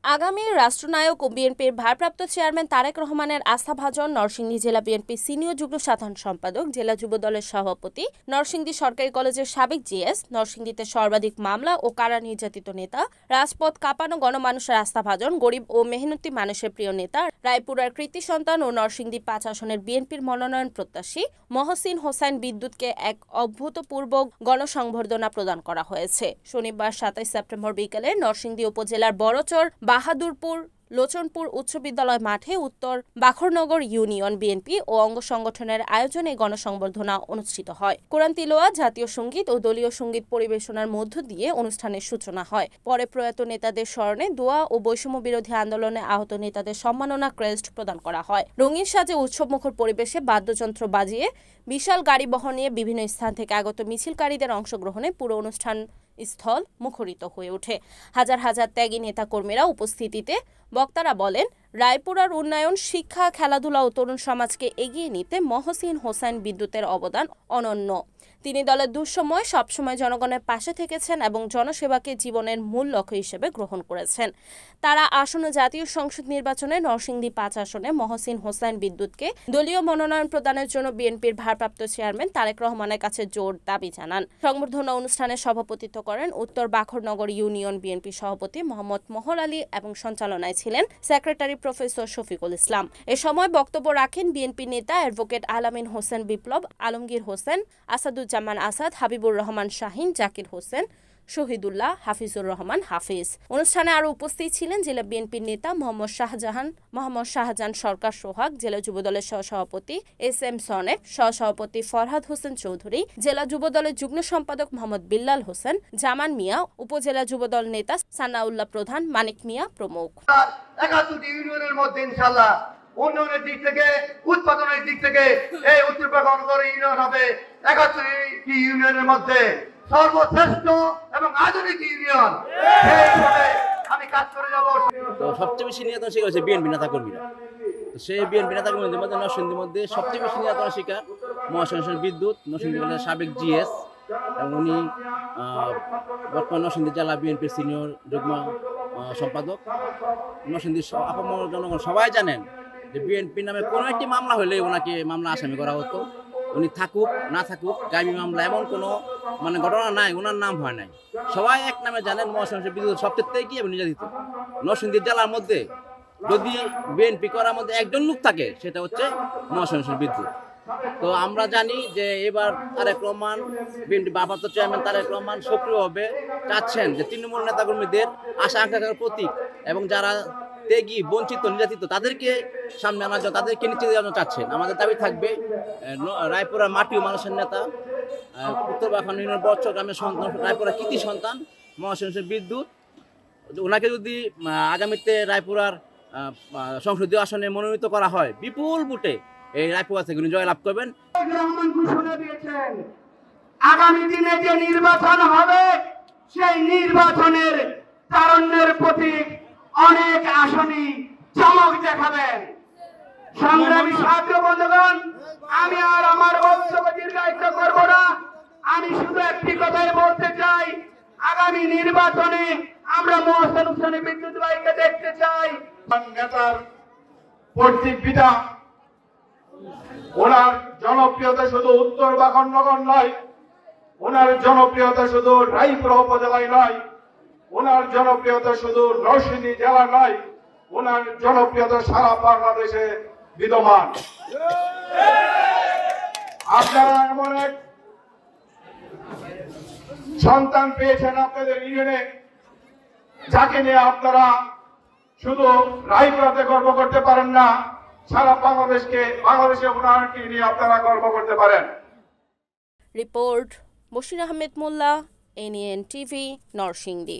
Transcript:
আগামী রাষ্ট্রনায়ক ও বিএনপির ভারপ্রাপ্ত চেয়ারম্যান তারেক রহমানের আস্থাভাজন নরসিংদী জেলা বিএনপির সিনিয়র যুগ্ম সাধারণ সম্পাদক, জেলা যুবদলের সভাপতি, নরসিংদী সরকারি কলেজের সাবেক জিএস, নরসিংদীতে সর্বাধিক মামলা ও কারা নির্যাতিত নেতা, রাজপথ কাঁপানো গণমানুষের আস্থাভাজন, গরিব ও মেহনতি মানুষের প্রিয় নেতা, রায়পুরার কৃতি সন্তান ও নরসিংদী ৫ আসনের বিএনপির মনোনয়ন প্রত্যাশী মহসিন হোসাইন বিদ্যুৎকে এক অভূতপূর্ব গণসংবর্ধনা প্রদান করা হয়েছে। শনিবার ২৭ সেপ্টেম্বর বিকেলে নরসিংদী উপজেলার বড়চর, বাহাদুরপুর, লোচনপুর উচ্চ বিদ্যালয় মাঠে উত্তর বাখরনগর ইউনিয়ন বিএনপি ও অঙ্গ সংগঠনের আয়োজনে গণসংবর্ধনা অনুষ্ঠিত হয়। কোরআন তিলাওয়াত, জাতীয় সঙ্গীত ও দলীয় সঙ্গীত পরিবেশনার মধ্য দিয়ে অনুষ্ঠানের সূচনা হয়। পরে প্রয়াত নেতাদের স্মরণে দোয়া ও বৈষম্য বিরোধী আন্দোলনে আহত নেতাদের সম্মাননা ক্রেস্ট প্রদান করা হয়। রঙিন সাজে উৎসবমুখর পরিবেশে বাদ্যযন্ত্র বাজিয়ে বিশাল গাড়ি বহর নিয়ে বিভিন্ন স্থান থেকে আগত মিছিলকারীদের অংশগ্রহণে পুরো অনুষ্ঠান স্থল মুখরিত হয়ে ওঠে। হাজার হাজার ত্যাগী নেতাকর্মীরা উপস্থিতিতে বক্তারা বলেন, রায়পুরার উন্নয়ন, শিক্ষা, খেলাধুলা ও তরুণ সমাজকে এগিয়ে নিতে মহসিন হোসাইন বিদ্যুতের অবদান অনন্য। তিনি দলের দুঃসময় সবসময় জনগণের পাশে থেকেছেন এবং জনসেবাকে জীবনের মূল লক্ষ্য হিসেবে গ্রহণ করেছেন। তারা আসন্ন জাতীয় সংসদ নির্বাচনে নরসিংদী ৫ আসনে মহসিন হোসাইন বিদ্যুৎকে দলীয় মনোনয়ন প্রদানের জন্য বিএনপির ভারপ্রাপ্ত চেয়ারম্যান তারেক রহমানের কাছে জোর দাবি জানান। সংবর্ধনা অনুষ্ঠানে সভাপতিত্ব করেন উত্তর বাখরনগর ইউনিয়ন বিএনপি সভাপতি মোহাম্মদ মোহর আলী এবং সঞ্চালনায় ছিলেন সেক্রেটারি প্রফেসর শফিকুল ইসলাম। এ সময় বক্তব্য রাখেন বিএনপি নেতা অ্যাডভোকেট আলামিন হোসেন বিপ্লব, আলমগীর হোসেন, আসাদুজ্জামান আসাদ, হাবিবুর রহমান শাহিন, জাকির হোসেন, শহীদুল্লাহ, হাফিজুর রহমান হাফিজ। অনুষ্ঠানে আরও উপস্থিত ছিলেন জেলা বিএনপির নেতা মোহাম্মদ শাহজাহান সরকার সোহাগ, জেলা যুবদলের সহসভাপতি SM সনেক, সহসভাপতি ফরহাদ হোসেন চৌধুরী, জেলা যুবদলের যুগ্ম সম্পাদক মোহাম্মদ বিল্লাল হোসেন, জামান মিয়া, উপজেলা যুবদল নেতা সানাউল্লাহ প্রধান, মানিক মিয়া প্রমুখ। ৭১টি ইউনিয়নের মধ্যে ইনশাআল্লাহ উন্নয়নের দিক থেকে, উৎপাদনের দিক থেকে এই উত্তর বাখরনগর ইউনিয়ন হবে ৭১টি ইউনিয়নের মধ্যে সর্বশ্রেষ্ঠ এবং আধুনিক ইউনিয়ন। আমি কাজ করে যাব। তো সবচেয়ে বেশি নির্যাতন শিকার হচ্ছে বিএনপি নেতাকর্মীরা। তো সেই বিএনপি নেতাকর্মীদের মধ্যে নরসিংদীর মধ্যে সবচেয়ে বেশি নির্যাতনের শিকার মহসিন হোসেন বিদ্যুৎ, নরসিংদী জেলার সাবেক জিএস, এবং উনি বর্তমান নরসিংদী জেলা বিএনপির সিনিয়র যুগ্ম সম্পাদক। নরসিংদীর আপামর জনগণ সবাই জানেন যে বিএনপি নামে কোনো একটি মামলা হলে ওনাকে মামলা আসামি করা হতো। উনি থাকুক না থাকুক, গাইবি মামলা এমন কোনো ঘটনা নাই ওনার নাম হয় নাই। সবাই এক নামে জানেন মহসিন হোসেন বিদ্যুৎ সবচেয়ে কি এবং নির্যাতিত। নরসিংদী জেলার মধ্যে যদি বিএনপি করার মধ্যে একজন লোক থাকে সেটা হচ্ছে মহসিন হোসেন বিদ্যুৎ। তো আমরা জানি যে এবার তারেক রহমান, বিএনপি ভারপ্রাপ্ত চেয়ারম্যান তারেক রহমান সক্রিয়ভাবে চাচ্ছেন যে তৃণমূল নেতাকর্মীদের আশা আকাঙ্ক্ষার প্রতীক এবং যারা ত্যাগী, বঞ্চিত, নির্যাতিত তাদেরকে সামনে আনার জন্য, তাদেরকে নিচে দেওয়ার জন্য চাচ্ছেন। আমাদের দাবি থাকবে রায়পুরার মাটি ও মানুষের নেতা, উত্তর বাখরনগর বড়চর গ্রামের সন্তান, রায়পুরার কৃতি সন্তান মহসিন হোসেন বিদ্যুৎ, ওনাকে যদি আগামীতে রায়পুরার সংসদীয় আসনে মনোনীত করা হয়, বিপুল ভোটে এই রায়পুরা থেকে উনি জয়লাভ করবেন। ঘোষণা দিয়েছেন আগামী দিনে যে নির্বাচন হবে সেই নির্বাচনের তারুণ্যের প্রতীক অনেক আসনই চমক দেখাবেন। সংগ্রামী ছাত্র বন্ধুগণ, আমি আর আমার বক্তব্য দীর্ঘায়িত করব না। আমি শুধু একটি কথাই বলতে চাই, আগামী নির্বাচনে আমরা মহসিন হোসেন বিদ্যুৎ ভাইকে দেখতে চাই। নেতার প্রতীক পিতা, ওনার জনপ্রিয়তা শুধু উত্তর বাখরনগর নয়, ওনার জনপ্রিয়তা শুধু রায়পুরা উপজেলায় নয়, ওনার জনপ্রিয়তা শুধু নরসিংদী জেলা নয়, ওনার জনপ্রিয়তা সারা বাংলাদেশে বিদ্যমান। আপনারা এমন এক সন্তান পেয়েছেন আপনাদের ইউনিয়নে, যাকে নিয়ে আপনারা শুধু রায়পুরাতে গর্ব করতে পারেন না, সারা বাংলাদেশে উন্নয়নকে নিয়ে আপনারা গর্ব করতে পারেন। রিপোর্ট বশির আহমেদ মোল্লা, NAN TV, নরসিংদী।